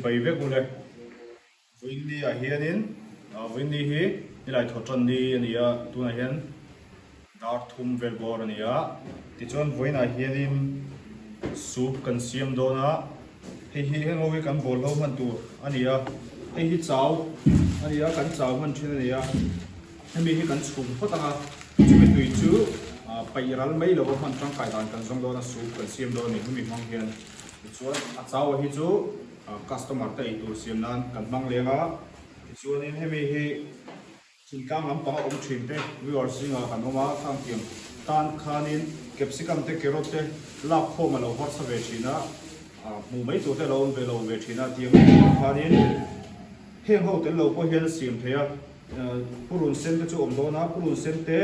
bai vek ule voin ni a hianin voin ni hi nilai thotron ni ania tuna hian dar thum vel bor ania ti chuan voin a hianin soup kan siam dona hei hi hengowi kan bol ho man tu ania hei hi chaw ania kan chaw man thin ania hemi hi kan chhum photanga chumi tui chu pairal mai lo man tang kai dan kan zong dona soup kan siam do ni hemi mang hian chuan a chaw hi chu customer ta itu siam nan kan mang lenga chuan in hemi hi chinkang lampang om thim te viewers singa kan oma khang tiang tan khanin capsicum te carrot te lak khom lo hot sa ve thina mu mai chu te lo ve lo ve thina tiang khanin heng ho te lo ko hian siam theya purun sen te chu om do na purun sen te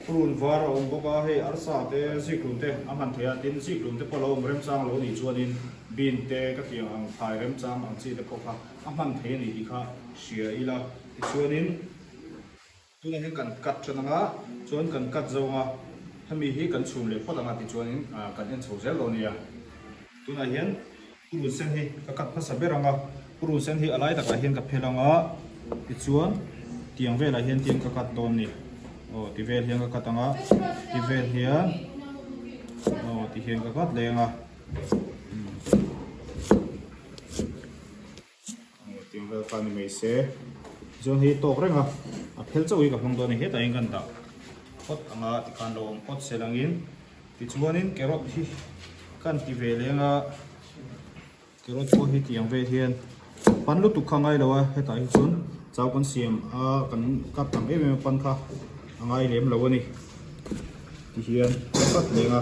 purun var om boka he arsa te siklum te aman theya tin siklum te polo om rem chang lo ni chuanin bin te ka tiang ang phai rem chang ang chi te pokha aman the ni hi kha sia ila chuanin tuna hi kan kat chananga chuan kan kat zonga hemi hi kan chhum le photanga ti chuanin kan en chho zel lo nia tuna hian purun sen hi ka kat phasa beranga purun sen hi alai taka hian ka phelanga ti chuan tiang vela hian tiang ka kat don ni ti vel hian ka katanga ti vel hian ti hian ka kat lenga tiang vel kan ni mai se chuan hi tok renga a phel chawi ka hmang do ni heta in kan da pot anga ti kan lo pot selangin ti chuanin carrot hi kan ti ve lenga carrot ko hi tiang ve hian pan lu tu khangai lawa heta hi chun chaw kan siam kan kap tam em pan kha angai lem lo ni ti hian kat lenga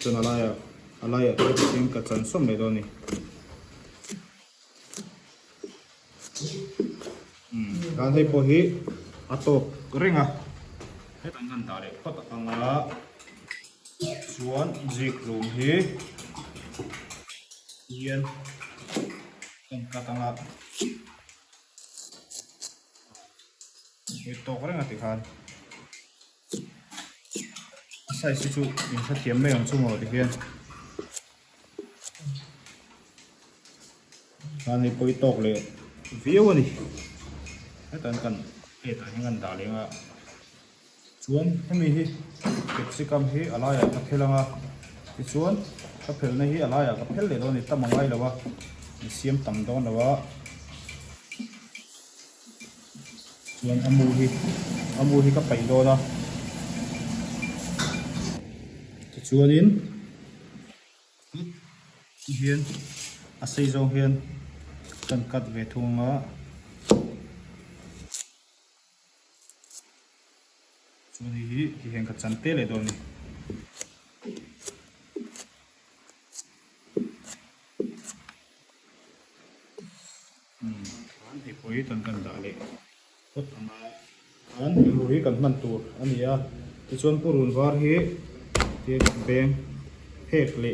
chun alaya tin ka chan som le do ni kan hei po hi atok ringa he tan kan dale khot anga chuan zik lum hi hian kan katanga he tok ringa ti khan sai si chu in sa thiam me ang chungo ti hian kan hei po i tok le view ni tan kan he ta hingan dalenga chuan hemi hi capsicum hi alaya ka phelanga ti chuan ka phelna hi alaya ka phel le do ni tamangai lawa ni siam tam don lawa chuan amu hi ka pai do na ti chuanin hian a sei zo hian kan kat ve thunga hi hian ka chan te le do ni an hi poi tan kan da le pot ama an hi kan man tur ania ti chuan purun var hi ti beng hek le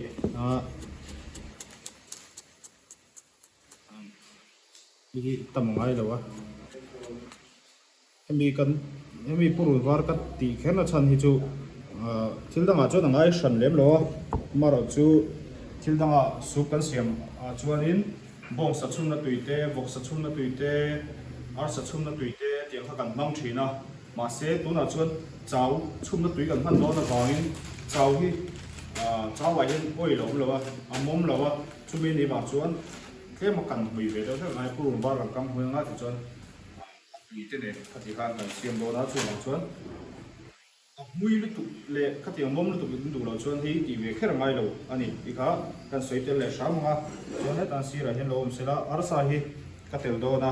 hi tamangai lawa hemi purun var ka ti khen a chan hi chu thildanga chu nangai hran lem lo maro chu thildanga soup kan siam chuanin bong sa chumna tuite vok sa chumna tuite ar sa chumna tuite tiang kha kan mang thina ma se tuna chuan chaw chumna tui kan han do na wangin chaw hi chaw wa hin oi lo lawa amom lawa chumi ni ba chuan tlema kan hui ve do ngai purun var kan kam huanga ti chuan te ne khati khan kan siam do na chu lang chuan mui lu tu le khati mom lu tu du lo chuan hi ti ve kher ngai lo ani ikha kan soitel le shamanga chuan ta sira hin lo om sela arsa hi ka tel do na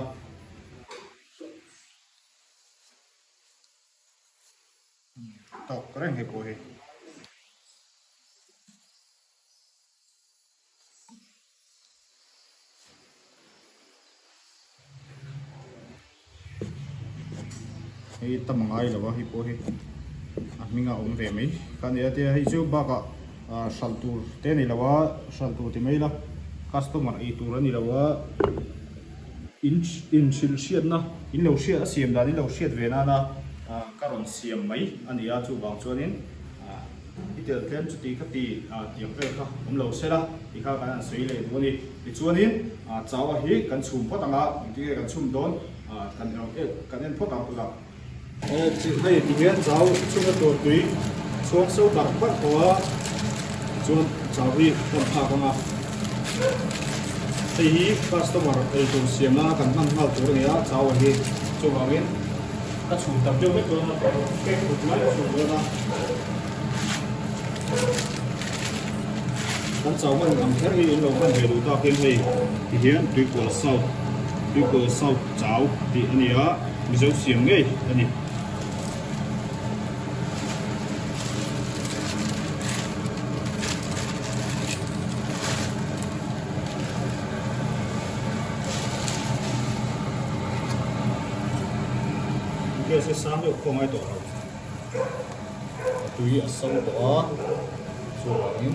to kareng he ko he hi tamangai lawa hi po hi minga om ve mai kan ya te hi chu baka saltur te ni lawa saltur ti mai la customer i tur ani lawa in sil siat na in lo siat asiam da ni lo siat ve na na karon siam mai ani ya chu bang chuanin ที่เดือดเต็มจุดตีขัดตีเตรียมไปครับผมเราเสร็จละที่ข้ากันสวยเลยตัวนี้ในช่วงนี้เจ้าฮีกันชุ่มพอตั้งละที่กันชุ่มโดนกันเอากันเล่นพอตั้งตัวให้ที่เห็นเจ้าชุ่มตัวตุยช่วงสู้ดักปัดตัวช่วงเจ้าฮีกันพากันมาที่คัสตอมร์ตัวเสียมละกันนั่งเข้าตัวนี้เจ้าฮีช่วงนี้ก็ชุ่มตับเดียวไม่ตัวนะแค่ขุดไม้ชุ่มเลยนะกันเจ้ามันทำแค่นี้เราก็ไม่รู้ตัวเพียงเลยที่เห็นด้วยตัวเศร้าเจ้าที่อันนี้มีเจ้าเสียงไงอันนี้เกี่ยวกับสามเรื่องของไอ้ตัวเราตัวนี้เศร้าตัวส่วนนี้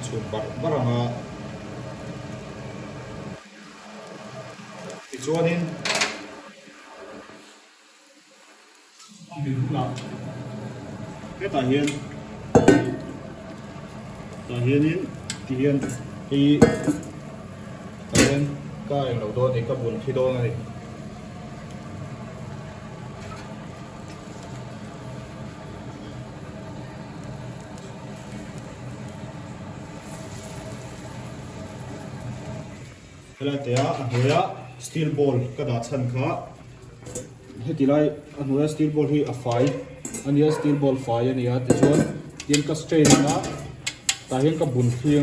ชุดบาร์มาอีกส่วนนึงแค่ตาเห็นนี้ที่เห็นที่ตาเห็นก็อย่างเราโดนเอกบุญที่โดนอะไรแล้วแต่อันนี้สตีลบอลกระดาษชั้นขาให้ที่ไรอันนี้สตีลบอลที่ไฟอันนี้สตีลบอลไฟอันนี้ที่ชวนยิงกับสเตรนนะแต่เห็นกับบุญเพียง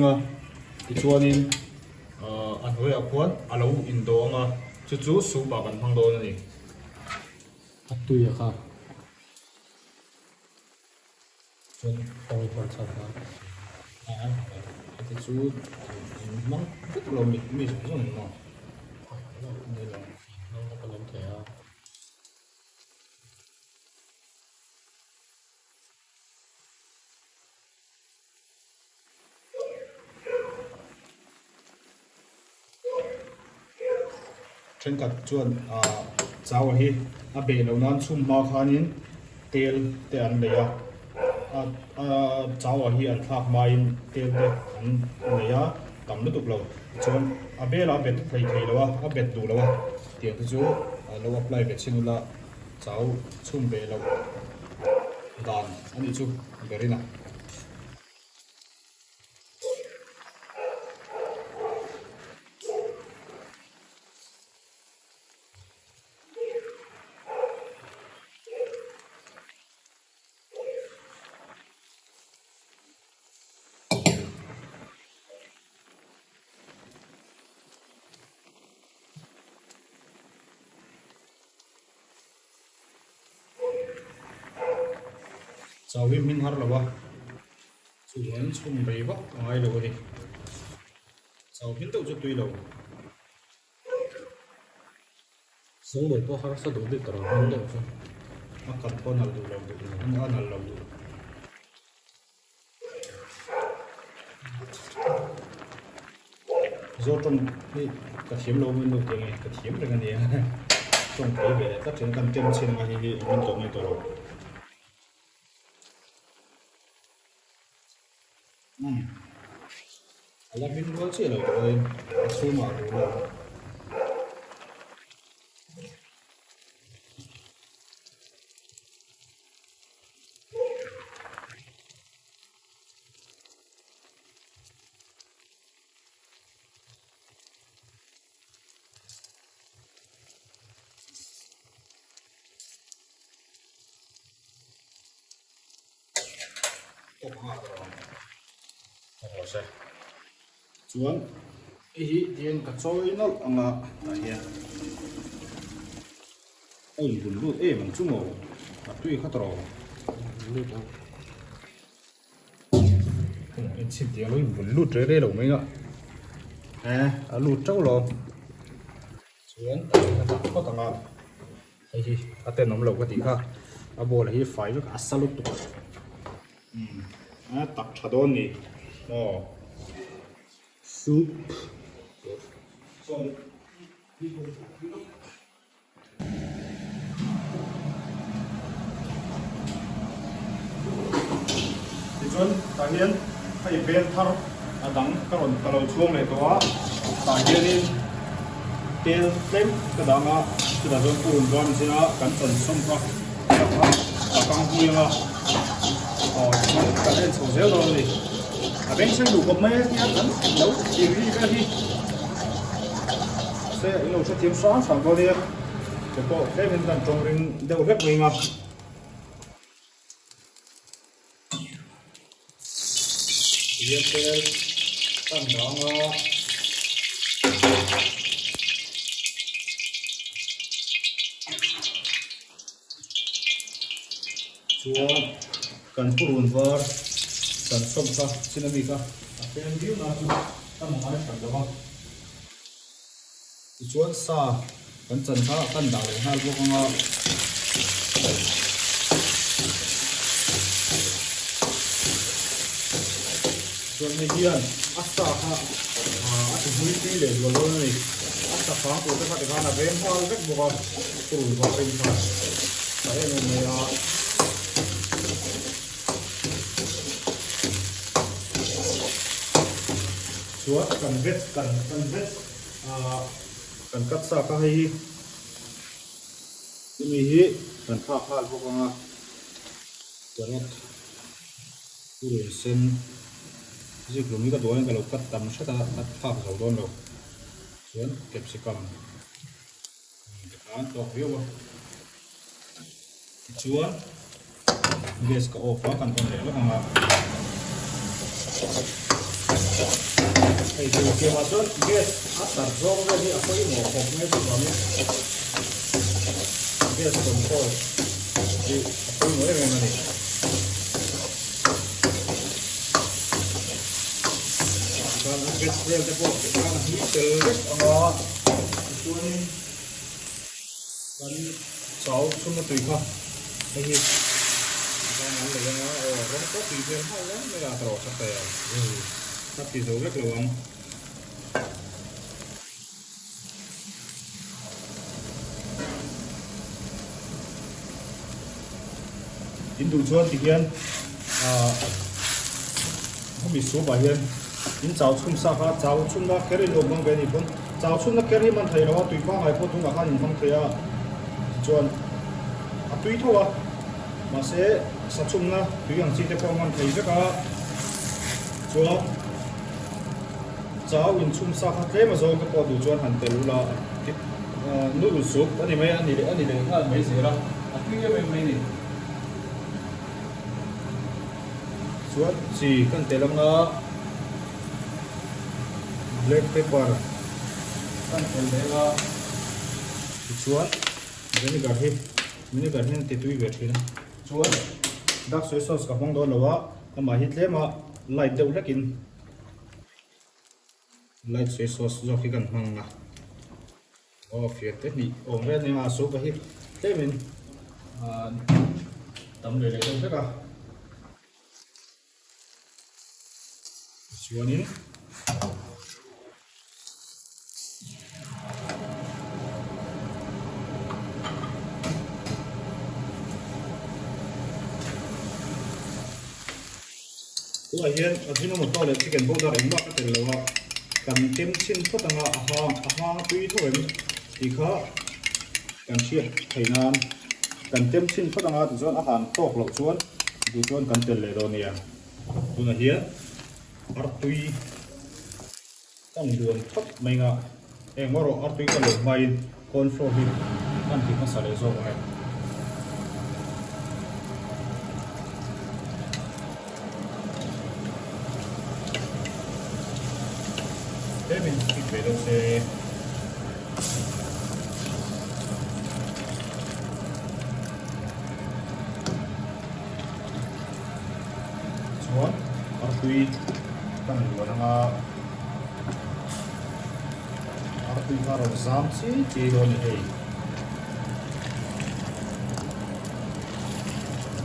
ที่ชวนนี่อันนี้พวนอาลูอินโดงจู่ๆสูบกันพังโดนนี่อัดตุยครับชวนเอาไปพันชั้นนะที่จู่มันก็เราไม่สมส่วนเนาะนี่เราก็ลงแถวเช่นกับชวนเจ้าฮีอาเบลเรานั้นชุ่มมาขานินเตลเตอันเดียเจ้าฮีอันทักมาอินเตลเตอันเดียกำลังตุกเราชวนอาเบลอาเบลใครแล้ววะอาเบลดูแล้ววะเดี๋ยวที่จู่เราอัพไลน์เบลชินุละเจ้าชุ่มเบลเราดานอันนี้จู่เบริน่ะเจ้าวิมินฮาร์ลวะส่วนชุ่มไปวะอะไรเลยวะดิเจ้าพินตัวจุดตุยเราสงบตัวหาสะดุดตระมันเด็กจ้ะอาการปนอะไรดูเราดูอันนั้นเราดูโจทย์นี่กระเทียมเราไม่รู้ยังไงกระเทียมเป็นกันเนี่ยต้องไปแบบถ้าถึงกันเต็มเช่นมาที่มันตรงในตัวเราอะไรไม่รู้เชื่อเราเลยสู้มาดูเราตกหาเราโอ้โหใช่ส่วนอีเดียนกับโซ่อินอลอังละอะไรเนี่ยโอ้ยบุญรูดมันชุ่มโอ้ตัดด้วยข้าวตรอลูกเอาเป็นชิ้นเดียวเลยบุญรูดเรื่อยๆหรอไม่เนาะรูดเจ้าหรอส่วนก็ต่างกันไอ้ที่อาเต้นน้ำเหลวก็ตีค่ะอาโบเลยที่ไฟก็อัศลุตุกตักชาดอนนี่ซุปส่วน thì chuẩn ta hiền phải bên thar đắng cái còn cái lầu chuông này đó ta hiền đi tiền thêm cái đó mà cái đó rồi cuốn con thì nó cẩn thận xong qua và con vui mà cái này sầu dẻo rồi đi bên xem đủ cặp mấy nhá cẩn đấu chỉ vì cái gì sẽ lâu sẽ tiêm xóa sản vào đi cái bộ cái bên cạnh trong bên đều hết mình mà tiếp theo tăng đó chúa cần phụ hồn vợ cần sông sa xin anh cả cái anh biết là tăng một hai phần được không chúa sa cần chân sa cần đào để hai vô con chuẩn bị điền ắt sa ha ắt vui tí để rồi luôn này ắt sa phá của cái phát là bên hoa rất bùa phụ hồn vợ bên phải cái này là chúa cần vết cần cắt xa cái gì hi cần pha pha vô con cho nó rồi xem gì cũng như cái đuôi cái lục cắt tầm sẽ ta cắt pha vào đòn rồi xuống kẹp sẽ cầm ăn đọc hiểu không chúa gas có off cần con để nó không ạ thì kia mà xuống gas áp đặt rong ra đi ở cái mỏ hộp ngay từ đó nhé gas còn thôi thì cái mới này này còn gas real cái bộ cái con heater nó xuống còn sáu xuống nó tùy không cái gì cái này là nó rất có tùy thêm hay lắm mới là trộn sắp tới sắp thì dấu rất luôn in đủ chuột thì hiền không bị số bảo hiền in cháu chung sa ha cháu chung nó kéo lên bằng cái này cũng cháu chung nó kéo lên mình thấy nó tùy qua hai phút chúng ta ăn không thấy chuột tùy thôi mà sẽ sát chung nó tùy hàng chi để con mình thấy rất là chuột cháu in chung sa ha thế mà rồi cái bộ đủ chuột hẳn từ là noodle soup anh này là mấy gì đó tùy cái này chuột chỉ cần để làm nó black pepper cần để là chuột vinegar hin thì tùy về thì chuột dark soy sauce cả phong đó là mà hít lấy mà light đều là kín light soy sauce do khi cần mang à phía tết này ổn về nên mà số cái hít thế mình tầm để đâu hết à chuột nín tôi hiện ở trên nó một to là chỉ cần bốc ra đánh bạc cái là cần thêm xin phút tăng à tùy thôi thì khó cần chia thầy nan cần thêm xin phút tăng thì cho nó hàn tốc lộc xuống thì cho cần tiền lệ rồi nè tôi là hiện ở tùy tăng đường thấp mấy ngà em ngó rồi ở tùy cái lộc mai con phô hi ăn thì nó sẽ lấy rồi này thế mình kịp về đâu sẽ xuống ở tùy tăng đường nó ở tùy vào rồi giảm chỉ rồi này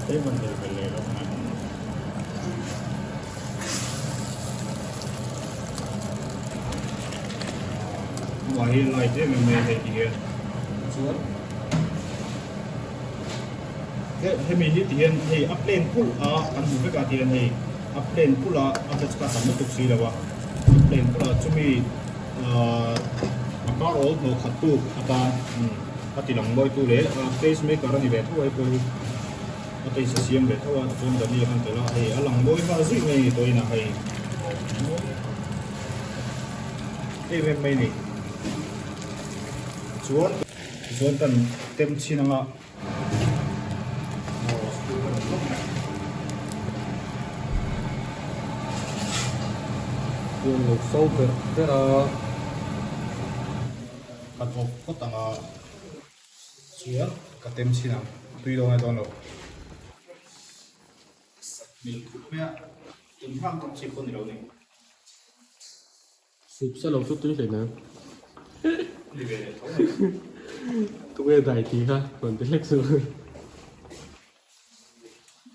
thế mình để về lề đâu hi lai te me me he ki hian chuan he mi hi ti hian hei a plane pul a kan hu veka ti hian hei a plane pula a te chka sam tuk si lawa plane pula chumi a car old no khatu ata ati lang boy tu le face maker ani ve thu ai ko ati sa siam ve thawa chun da ni kan tela hei a lang boy ba zi nei toina hei em mai ni chuan tan tem chinanga chuan lo sâu về thế là kan op ko tanga chuan ka tem chinang tui do ngai don lo mi khu mea tem ham tam chi kon lo ni sụp sẽ lâu chút tí này nè ni ve thau tụi em đại thì ha còn tới lịch sử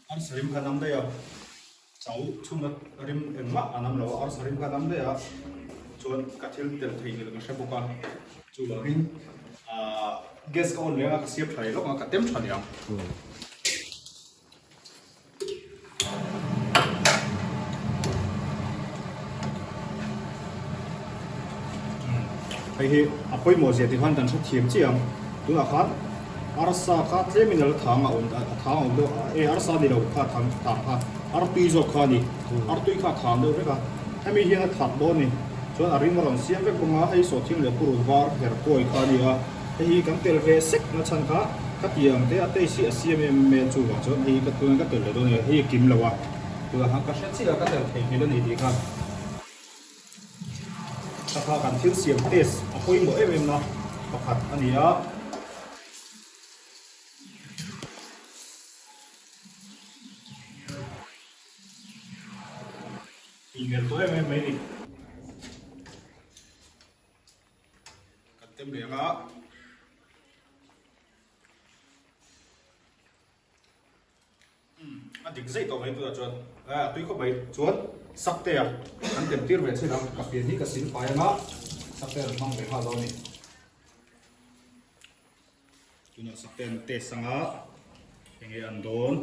ar sarim khanam da ya chau chuma rim engma anam lo ar sarim khanam da ya chuan ka thil tel thei ni lo ka shabuka chu lo rin gas ka on lenga ka siap thai lo ka tem than yang hei hi apoi mo je ti han tan thiam chiam tu na khan arsa kha terminal thang a on do e arsa ni lo kha thang ta kha ar tui zo kha ni ar tui kha thang do re ka hemi hi na that bo ni chuan aring ron siam ve bunga hei so thing le puru war her koi kha ni a hei kan tel ve sek na chan kha ka tiang te ate si asiam me chu wa chuan hei ka tu ka tel le do ni hei kim lawa tu ha ka sha chi ka tel thei ni ni kha saka kan thil siam test apoi mo em na pakhat ania email to em mai ni kan tem lenga a dik zai to mai tu chuan tui ko bai chuan sakte a kan tem tir ve china ka pian hi ka sin pai nga sakte ran mang ve ha do ni tuna sakte an te sanga enge an don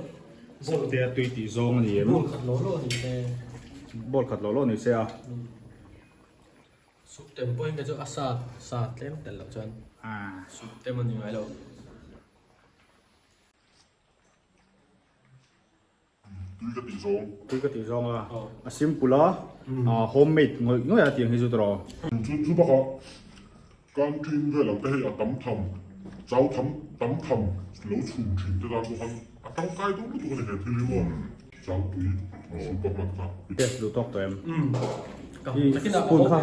sakte tui ti zong ani em luôn khát lố luôn thì nè bol khat lo lo ni se a sụp tem bôi cái chỗ asat sat tem tel lo chuan sụp tem mình như vậy đâu tui ka ti zong a simple a homemade ngoi a tiang hi chu tro chú bác họ con tin về là cái hệ tấm thầm cháu tấm thầm lỗ chủ chuyển cho ra của anh tấm cái đó nó tụi này thì lưu cháu tụi super mặt thật yes du tok to em cái nào spoon kha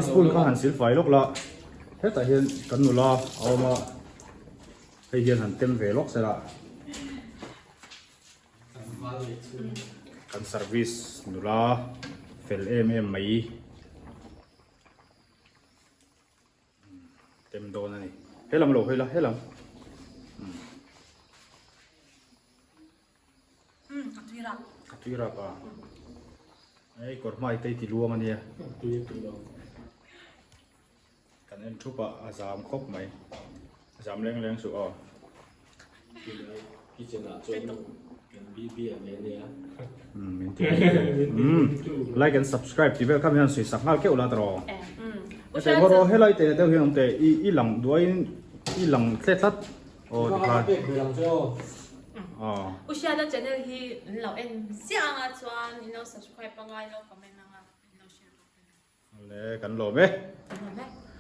spoon kha han sil fai lok la he ta hian kan nu la awma hei hian han tem ve lok se la kan service nu la fel em mai tem don ani helam lo hela helam katira ka ai kor mai te ti luang ania tùy đâu kan en thupa azam khop mai azam leng leng su o cái chuyện là chuyện nó cái bi ở đây nè min ti like and subscribe ti welcome yan sui sakal ke ula tro te goro helai te te hiam te i lang duain i lang tlet tat o nó di ka biết về làm sao Usia channel hi lao en siang a chuan subscribe pa ngai lo comment na nga share le kan lo be pa ngai